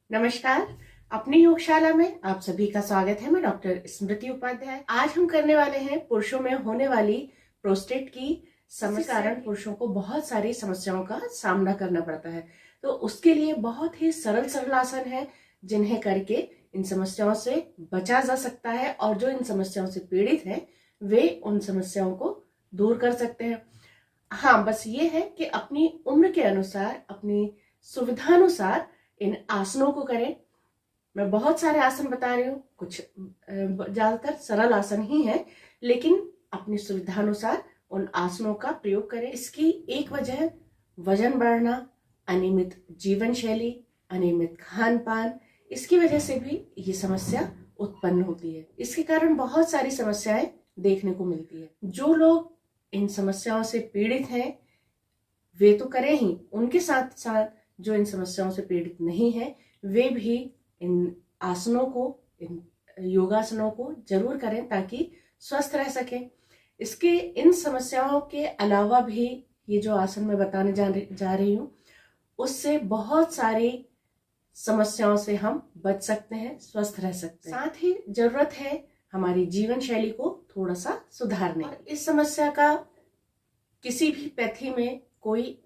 नमस्कार। अपनी योगशाला में आप सभी का स्वागत है। मैं डॉक्टर स्मृति उपाध्याय। आज हम करने वाले हैं पुरुषों में होने वाली प्रोस्टेट की समस्या के कारण पुरुषों को बहुत सारी समस्याओं का सामना करना पड़ता है। तो उसके लिए बहुत ही सरल सरल आसन है जिन्हें करके इन समस्याओं से बचा जा सकता है और जो इन समस्याओं से पीड़ित हैं वे उन समस्याओं को दूर कर सकते हैं। हाँ, बस ये है कि अपनी उम्र के अनुसार, अपनी सुविधानुसार इन आसनों को करें। मैं बहुत सारे आसन बता रही हूँ, कुछ ज्यादातर सरल आसन ही हैं, लेकिन अपनी सुविधानुसार उन आसनों का प्रयोग करें। इसकी एक वजह वजन बढ़ना, अनियमित जीवन शैली, अनियमित खान पान, इसकी वजह से भी ये समस्या उत्पन्न होती है। इसके कारण बहुत सारी समस्याएं देखने को मिलती है। जो लोग इन समस्याओं से पीड़ित हैं वे तो करें ही, उनके साथ साथ जो इन समस्याओं से पीड़ित नहीं है वे भी इन आसनों को, इन योगासनों को जरूर करें ताकि स्वस्थ रह सकें। इसके इन समस्याओं के अलावा भी ये जो आसन मैं बताने जा रही हूँ उससे बहुत सारी समस्याओं से हम बच सकते हैं, स्वस्थ रह सकते हैं। साथ ही जरूरत है हमारी जीवन शैली को थोड़ा सा सुधारने की। इस समस्या का किसी भी पैथी में कोई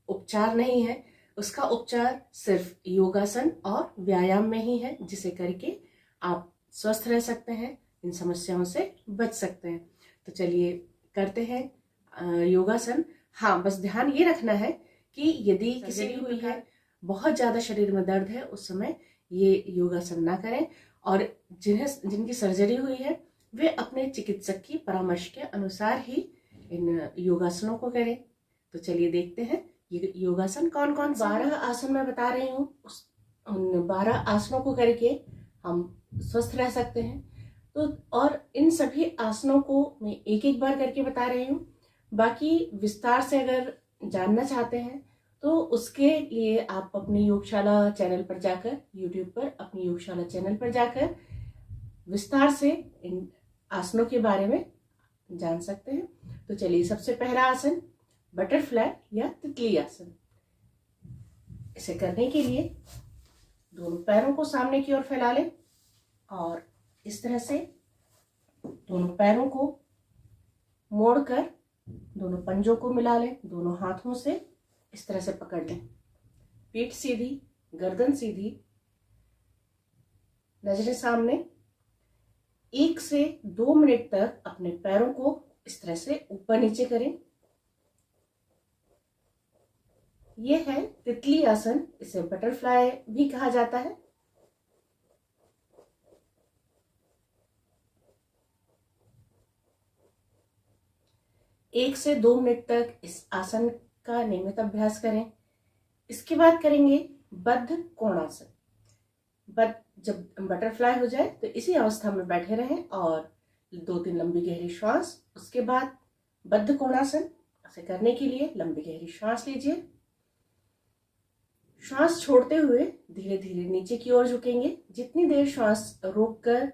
उपचार नहीं है, उसका उपचार सिर्फ योगासन और व्यायाम में ही है, जिसे करके आप स्वस्थ रह सकते हैं, इन समस्याओं से बच सकते हैं। तो चलिए करते हैं योगासन। हाँ, बस ध्यान ये रखना है कि यदि किसी भी हुई है, बहुत ज्यादा शरीर में दर्द है, उस समय ये योगासन ना करें। और जिनकी सर्जरी हुई है वे अपने चिकित्सक की परामर्श के अनुसार ही इन योगासनों को करें। तो चलिए देखते हैं ये योगासन कौन कौन 12 आसन मैं बता रही हूँ, उन 12 आसनों को करके हम स्वस्थ रह सकते हैं। तो और इन सभी आसनों को मैं एक एक बार करके बता रही हूँ। बाकी विस्तार से अगर जानना चाहते हैं तो उसके लिए आप अपनी योगशाला चैनल पर जाकर, यूट्यूब पर अपनी योगशाला चैनल पर जाकर विस्तार से इन आसनों के बारे में जान सकते हैं। तो चलिए, सबसे पहला आसन बटरफ्लाई या तितली आसन। इसे करने के लिए दोनों पैरों को सामने की ओर फैला लें और इस तरह से दोनों पैरों को मोड़कर दोनों पंजों को मिला लें। दोनों हाथों से इस तरह से पकड़ लें। पीठ सीधी, गर्दन सीधी, नजरें सामने। 1 से 2 मिनट तक अपने पैरों को इस तरह से ऊपर नीचे करें। यह है तितली आसन, इसे बटरफ्लाई भी कहा जाता है। एक से 2 मिनट तक इस आसन का नियमित अभ्यास करें। इसके बाद करेंगे बद्ध कोणासन। जब बटरफ्लाई हो जाए तो इसी अवस्था में बैठे रहें और 2-3 लंबी गहरी श्वास। उसके बाद बद्ध कोणासन। इसे करने के लिए लंबी गहरी श्वास लीजिए। श्वास छोड़ते हुए धीरे धीरे नीचे की ओर झुकेंगे। जितनी देर श्वास रोककर,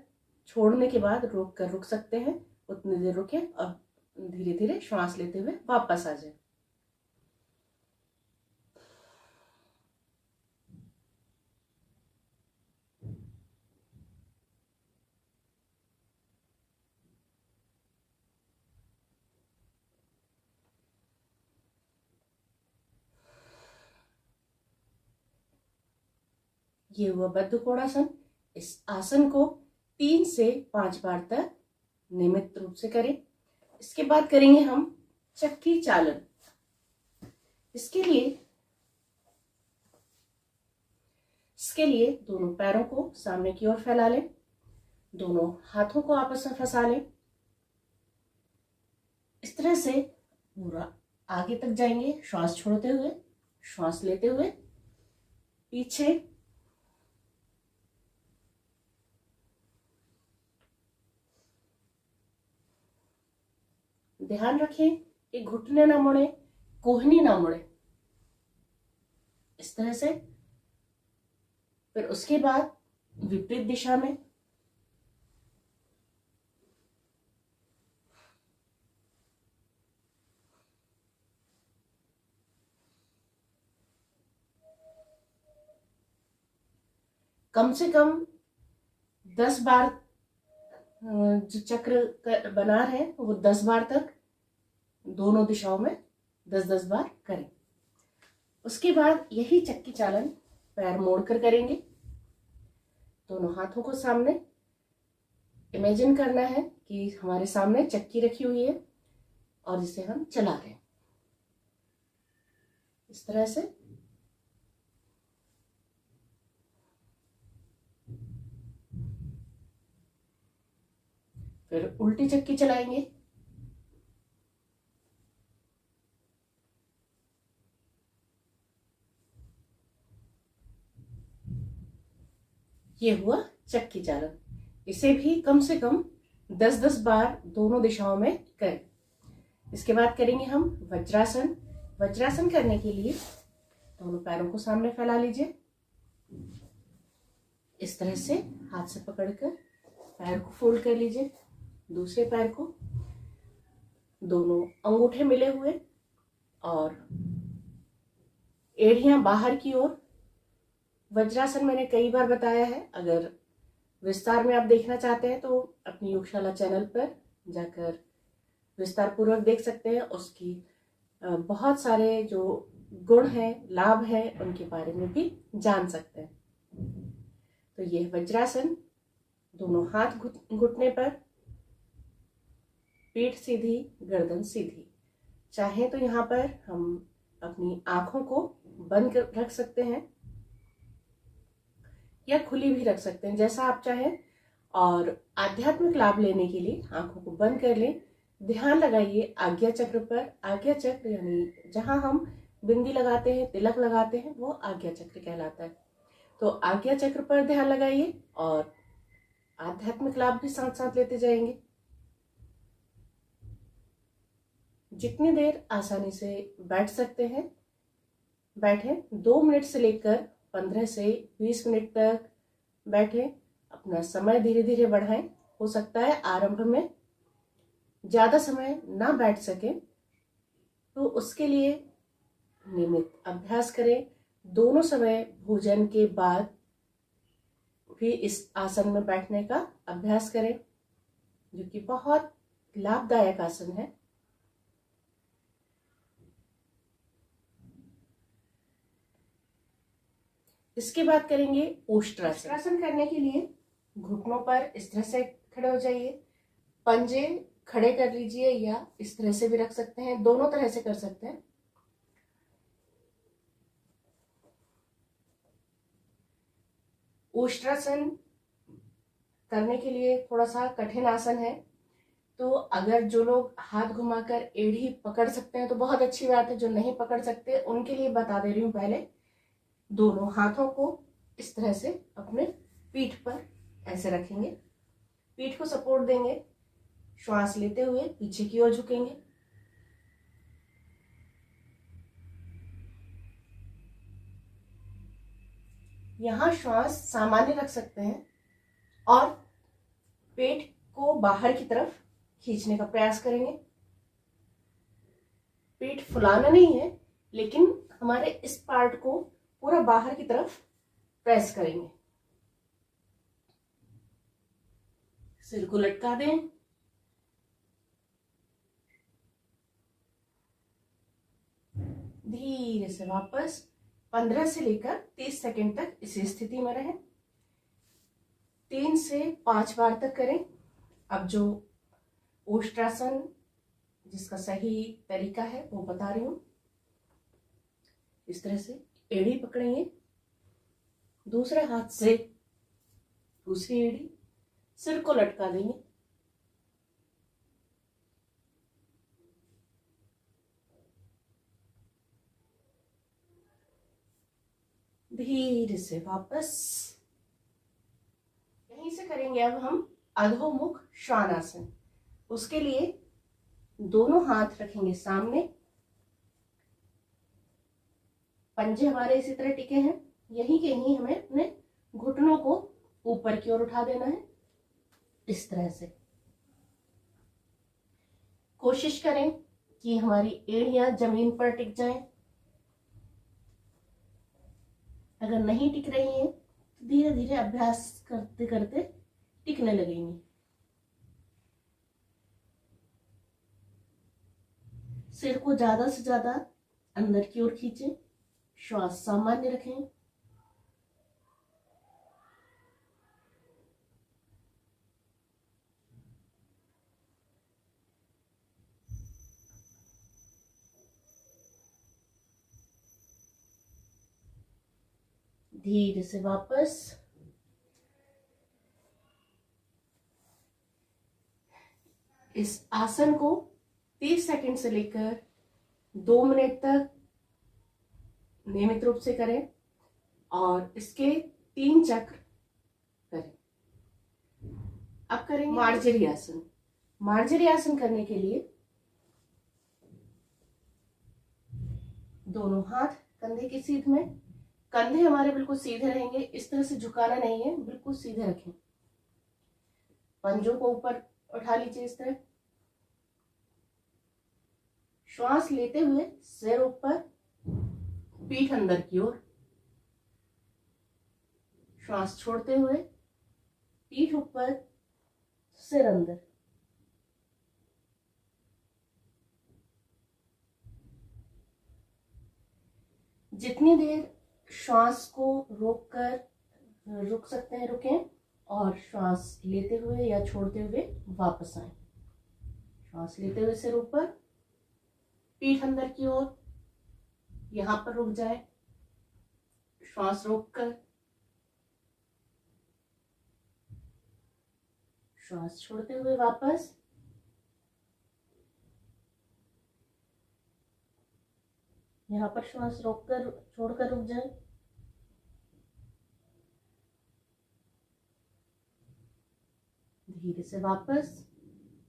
छोड़ने के बाद रोककर रुक सकते हैं उतनी देर रुके और धीरे धीरे श्वास लेते हुए वापस आ जाए। ये हुआ बद्ध कोणासन। इस आसन को 3 से 5 बार तक नियमित रूप से करें। इसके बाद करेंगे हम चक्की चालन। इसके लिए दोनों पैरों को सामने की ओर फैला लें। दोनों हाथों को आपस में फंसा लें। इस तरह से पूरा आगे तक जाएंगे, श्वास छोड़ते हुए, श्वास लेते हुए, पीछे। ध्यान रखें कि घुटने ना मुड़े, कोहनी ना मुड़े। इस तरह से। फिर उसके बाद विपरीत दिशा में। कम से कम 10 बार जो चक्र बना है वो 10 बार तक दोनों दिशाओं में 10-10 बार करें। उसके बाद यही चक्की चालन पैर मोड़कर करेंगे। दोनों हाथों को सामने इमेजिन करना है कि हमारे सामने चक्की रखी हुई है और जिसे हम चला रहे हैं इस तरह से। फिर उल्टी चक्की चलाएंगे। ये हुआ चक्की चालन। इसे भी कम से कम 10-10 बार दोनों दिशाओं में करें। इसके बाद करेंगे हम वज्रासन। वज्रासन करने के लिए दोनों पैरों को सामने फैला लीजिए। इस तरह से हाथ से पकड़कर पैर को फोल्ड कर लीजिए। दूसरे पैर को दोनों अंगूठे मिले हुए और एड़ियां बाहर की ओर। वज्रासन मैंने कई बार बताया है, अगर विस्तार में आप देखना चाहते हैं तो अपनी योगशाला चैनल पर जाकर विस्तार पूर्वक देख सकते हैं। उसकी बहुत सारे जो गुण हैं, लाभ हैं, उनके बारे में भी जान सकते हैं। तो यह वज्रासन, दोनों हाथ घुटने पर, पीठ सीधी, गर्दन सीधी। चाहे तो यहाँ पर हम अपनी आंखों को बंद रख सकते हैं या खुली भी रख सकते हैं, जैसा आप चाहें। और आध्यात्मिक लाभ लेने के लिए आंखों को बंद कर लें। ध्यान लगाइए आज्ञा चक्र पर। आज्ञा चक्र यानी जहां हम बिंदी लगाते हैं, तिलक लगाते हैं, वो आज्ञा चक्र कहलाता है। तो आज्ञा चक्र पर ध्यान लगाइए और आध्यात्मिक लाभ भी साथ साथ लेते जाएंगे। जितनी देर आसानी से बैठ सकते हैं बैठे। 2 मिनट से लेकर 15 से 20 मिनट तक बैठे। अपना समय धीरे धीरे बढ़ाएं। हो सकता है आरंभ में ज्यादा समय ना बैठ सके, तो उसके लिए नियमित अभ्यास करें। दोनों समय भोजन के बाद भी इस आसन में बैठने का अभ्यास करें, जो कि बहुत लाभदायक आसन है। इसके बाद करेंगे ओष्ट्रासन। ओष्ट्रासन करने के लिए घुटनों पर इस तरह से खड़े हो जाइए। पंजे खड़े कर लीजिए या इस तरह से भी रख सकते हैं, दोनों तरह से कर सकते हैं। ओष्ट्रासन करने के लिए थोड़ा सा कठिन आसन है, तो अगर जो लोग हाथ घुमाकर एड़ी पकड़ सकते हैं तो बहुत अच्छी बात है। जो नहीं पकड़ सकते उनके लिए बता दे रही हूँ। पहले दोनों हाथों को इस तरह से अपने पीठ पर ऐसे रखेंगे, पीठ को सपोर्ट देंगे। श्वास लेते हुए पीछे की ओर झुकेंगे। यहां श्वास सामान्य रख सकते हैं और पेट को बाहर की तरफ खींचने का प्रयास करेंगे। पेट फुलाना नहीं है, लेकिन हमारे इस पार्ट को पूरा बाहर की तरफ प्रेस करेंगे। सिर को लटका दें। धीरे से वापस 15 से लेकर 30 सेकंड तक इसी स्थिति में रहें। 3 से 5 बार तक करें। अब जो ओष्ट्रासन जिसका सही तरीका है वो बता रही हूं। इस तरह से एड़ी पकड़ेंगे, दूसरे हाथ से दूसरी एड़ी, सिर को लटका देंगे। धीरे से वापस। यहीं से करेंगे अब हम अधोमुख श्वानासन। उसके लिए दोनों हाथ रखेंगे सामने, पंजे हमारे इसी तरह टिके हैं। यहीं के यहीं हमें अपने घुटनों को ऊपर की ओर उठा देना है, इस तरह से। कोशिश करें कि हमारी एड़ियां जमीन पर टिक जाएं। अगर नहीं टिक रही हैं तो धीरे धीरे धीरे अभ्यास करते करते टिकने लगेंगी। सिर को ज्यादा से ज्यादा अंदर की ओर खींचें, श्वास सामान्य रखें। धीरे से वापस। इस आसन को 30 सेकंड से लेकर 2 मिनट तक नियमित रूप से करें और इसके 3 चक्र करें। अब करेंगे मार्जरी आसन। मार्जरी आसन करने के लिए दोनों हाथ कंधे की सीध में, कंधे हमारे बिल्कुल सीधे रहेंगे, इस तरह से झुकाना नहीं है, बिल्कुल सीधे रखें। पंजों को ऊपर उठा लीजिए इस तरह। श्वास लेते हुए सिर ऊपर, पीठ अंदर की ओर। श्वास छोड़ते हुए पीठ ऊपर, सिर अंदर। जितनी देर श्वास को रुक सकते हैं रुकें, और श्वास लेते हुए या छोड़ते हुए वापस आए। श्वास लेते हुए सिर ऊपर, पीठ अंदर की ओर, यहां पर रुक जाए। श्वास रोककर श्वास छोड़ते हुए वापस। यहां पर श्वास रोककर छोड़कर रुक जाए। धीरे से वापस।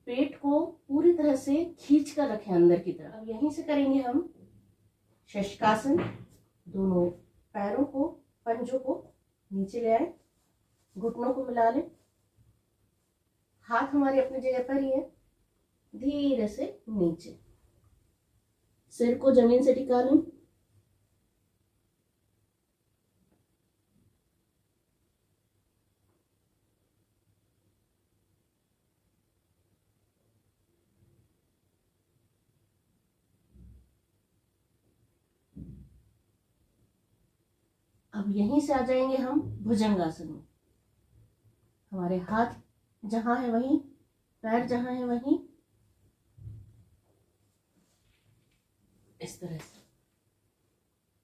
पेट को पूरी तरह से खींच कर रखें अंदर की तरफ। अब यहीं से करेंगे हम शशकासन। दोनों पैरों को, पंजों को नीचे ले आए, घुटनों को मिला लें। हाथ हमारे अपनी जगह पर ही है। धीरे से नीचे, सिर को जमीन से टिका लें। अब यहीं से आ जाएंगे हम भुजंगासन में। हमारे हाथ जहां है वहीं, पैर जहां है वहीं, इस तरह से।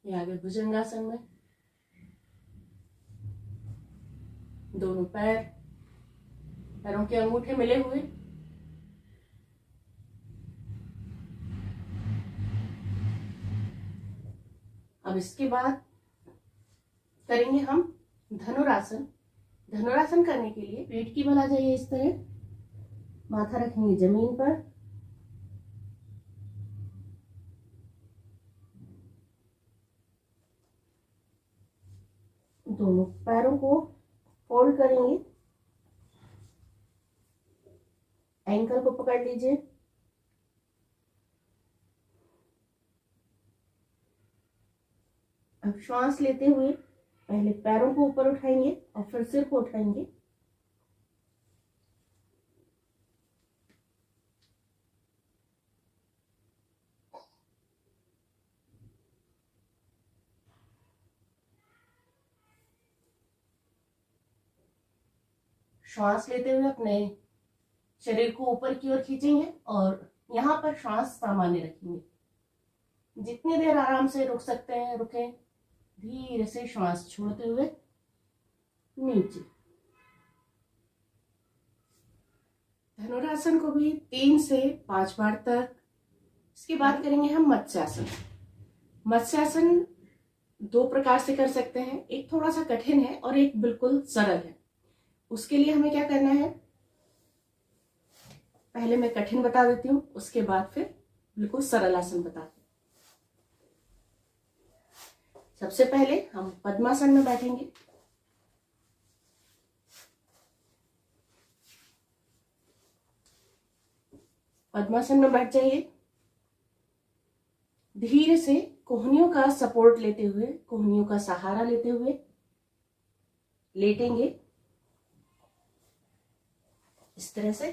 ये आगे भुजंगासन में दोनों पैरों के अंगूठे मिले हुए। अब इसके बाद करेंगे हम धनुरासन। धनुरासन करने के लिए पेट की बल आ जाइए इस तरह, माथा रखेंगे जमीन पर। दोनों पैरों को फोल्ड करेंगे, एंकल को पकड़ लीजिए। अब श्वास लेते हुए पहले पैरों को ऊपर उठाएंगे और फिर सिर को उठाएंगे। श्वास लेते हुए अपने शरीर को ऊपर की ओर खींचेंगे और यहां पर श्वास सामान्य रखेंगे। जितनी देर आराम से रुक सकते हैं रुकें। धीरे से श्वास छोड़ते हुए नीचे। धनुरासन को भी 3 से 5 बार तक। इसके बाद करेंगे हम मत्स्यासन। मत्स्यासन 2 प्रकार से कर सकते हैं, एक थोड़ा सा कठिन है और एक बिल्कुल सरल है। उसके लिए हमें क्या करना है, पहले मैं कठिन बता देती हूँ, उसके बाद फिर बिल्कुल सरल आसन बताती हूँ। सबसे पहले हम पद्मासन में बैठेंगे। पद्मासन में बैठ जाइए। धीरे से कोहनियों का सपोर्ट लेते हुए, कोहनियों का सहारा लेते हुए लेटेंगे इस तरह से,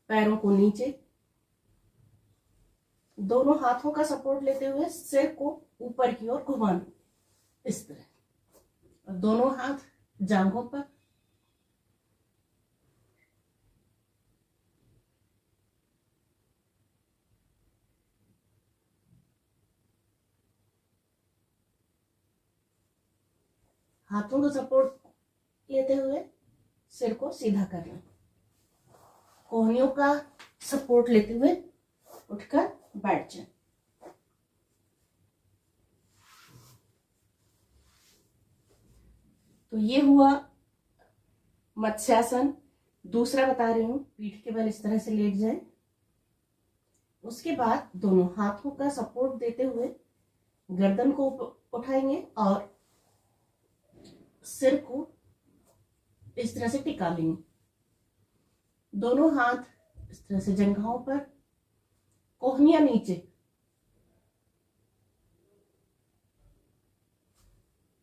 पैरों को नीचे, दोनों हाथों का सपोर्ट लेते हुए सिर को ऊपर की ओर घुमाना इस तरह, और दोनों हाथ जांघों पर। हाथों का सपोर्ट लेते हुए सिर को सीधा करना, कोहनियों का सपोर्ट लेते हुए उठकर बैठ जाए। तो ये हुआ मत्स्यासन। दूसरा बता रही हूं, पीठ के बल इस तरह से लेट जाए। उसके बाद दोनों हाथों का सपोर्ट देते हुए गर्दन को उठाएंगे और सिर को इस तरह से टिका लेंगे। दोनों हाथ इस तरह से जंघाओं पर, कोहनियां नीचे,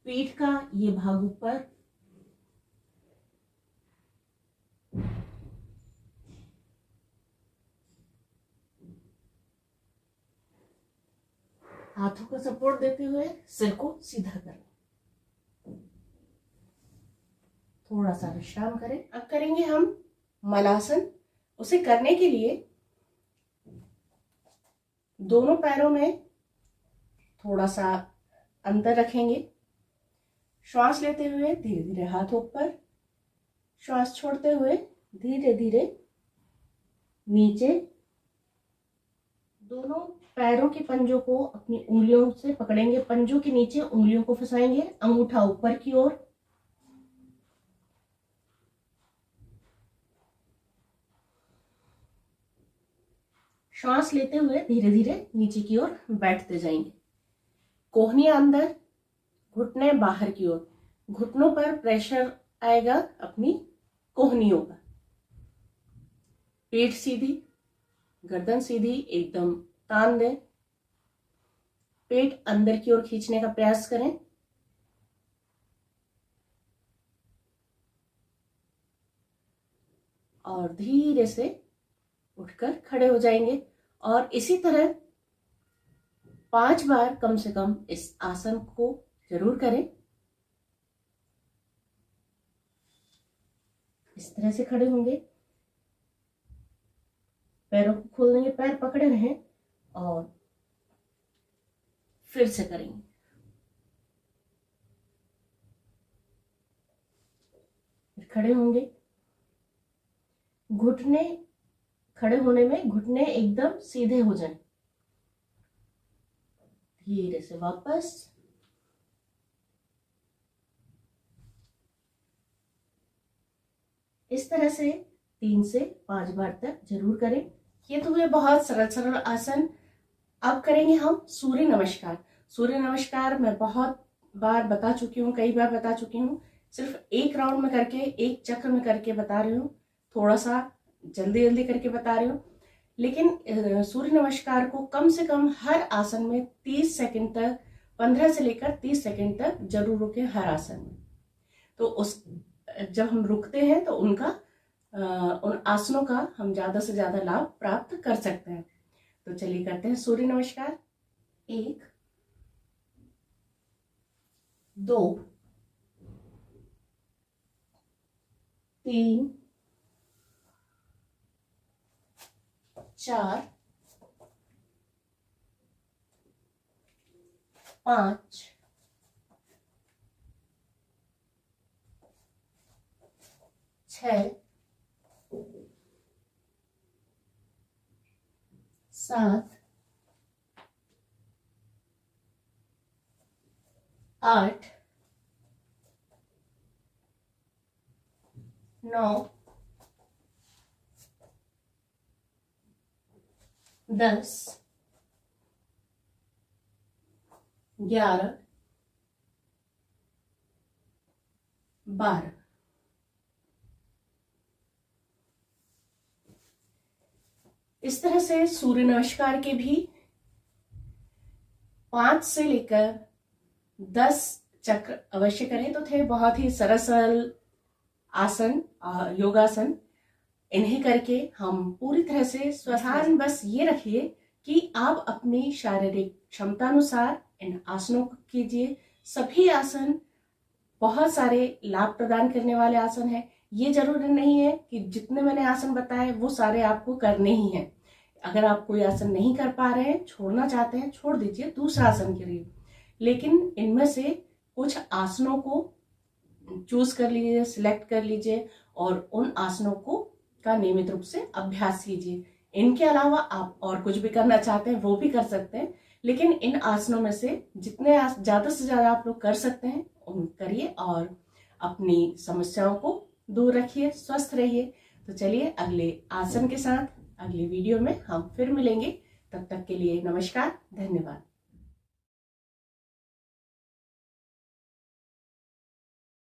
पीठ का ये भाग ऊपर, हाथों का सपोर्ट देते हुए सिर को सीधा करना। थोड़ा सा विश्राम करें। अब करेंगे हम मलासन। उसे करने के लिए दोनों पैरों में थोड़ा सा अंतर रखेंगे। श्वास लेते हुए धीरे धीरे हाथ ऊपर, श्वास छोड़ते हुए धीरे धीरे नीचे। दोनों पैरों के पंजों को अपनी उंगलियों से पकड़ेंगे, पंजों के नीचे उंगलियों को फंसाएंगे, अंगूठा ऊपर की ओर। श्वास लेते हुए धीरे धीरे नीचे की ओर बैठते जाएंगे। कोहनियां अंदर, घुटने बाहर की ओर, घुटनों पर प्रेशर आएगा अपनी कोहनियों का। पेट सीधी, गर्दन सीधी, एकदम तान दें। पेट अंदर की ओर खींचने का प्रयास करें। और धीरे से उठकर खड़े हो जाएंगे। और इसी तरह 5 बार कम से कम इस आसन को जरूर करें। इस तरह से खड़े होंगे, पैरों को खोल देंगे, पैर पकड़े रहें और फिर से करेंगे। फिर खड़े होंगे, घुटने, खड़े होने में घुटने एकदम सीधे हो जाएं। धीरे से वापस। इस तरह से 3 से 5 बार तक जरूर करें। ये तो हुए बहुत सरल सरल आसन। अब करेंगे हम सूर्य नमस्कार। सूर्य नमस्कार मैं बहुत बार बता चुकी हूँ, कई बार बता चुकी हूँ। सिर्फ एक राउंड में करके, एक चक्र में करके बता रही हूँ, थोड़ा सा जल्दी जल्दी करके बता रही हूँ। लेकिन सूर्य नमस्कार को कम से कम हर आसन में 30 सेकंड तक, 15 से लेकर 30 सेकंड तक जरूर रुके हर आसन में। तो उस जब हम रुकते हैं तो उन आसनों का हम ज्यादा से ज्यादा लाभ प्राप्त कर सकते हैं। तो चलिए करते हैं सूर्य नमस्कार। 1 2 3 4 5 6 7 8 9 10 11 12। इस तरह से सूर्य नमस्कार के भी 5 से लेकर 10 चक्र अवश्य करें। तो थे बहुत ही सरल आसन, योगासन। इन्हें करके हम पूरी तरह से ध्यान बस ये रखिए कि आप अपनी शारीरिक क्षमता अनुसार इन आसनों को कीजिए। सभी आसन बहुत सारे लाभ प्रदान करने वाले आसन हैं। ये जरूरी नहीं है कि जितने मैंने आसन बताए वो सारे आपको करने ही हैं। अगर आप कोई आसन नहीं कर पा रहे हैं, छोड़ना चाहते हैं, छोड़ दीजिए, दूसरा आसन करिए। लेकिन इनमें से कुछ आसनों को चूज कर लीजिए, सिलेक्ट कर लीजिए और उन आसनों को का नियमित रूप से अभ्यास कीजिए। इनके अलावा आप और कुछ भी करना चाहते हैं वो भी कर सकते हैं, लेकिन इन आसनों में से जितने ज्यादा से ज्यादा आप लोग कर सकते हैं उन करिए और अपनी समस्याओं को दूर रखिए, स्वस्थ रहिए। तो चलिए अगले आसन के साथ अगले वीडियो में हम फिर मिलेंगे। तब तक के लिए नमस्कार, धन्यवाद।